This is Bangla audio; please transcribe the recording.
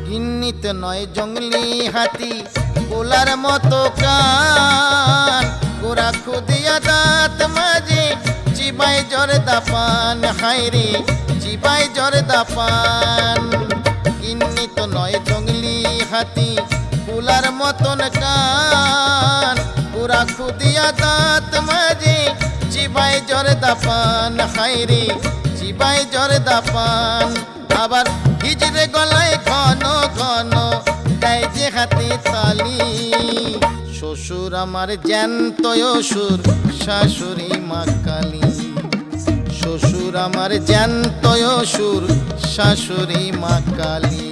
গিন্নিতে নয় জঙ্গলি হাতি গোলার মতো কান গোরা খুদিয়া দাঁত মাঝে চিবাই জর্দা পান হায়রে চিবাই জর্দা পান গিন্নিত নয় জঙ্গলি হাতি গোলার মতন কান গোরা খুদিয়া দাঁত মাঝে চিবাই জর্দা পান হায়রে চিবাই জর্দা পান আবার হিজড়ে গলায় ঘন ঘন দেয় যে হাতে তালি শ্বশুর আমার জ্যান্ত অসুর শাশুড়ি মা কালী শ্বশুর আমার জ্যান্ত অসুর শাশুড়ি মা কালী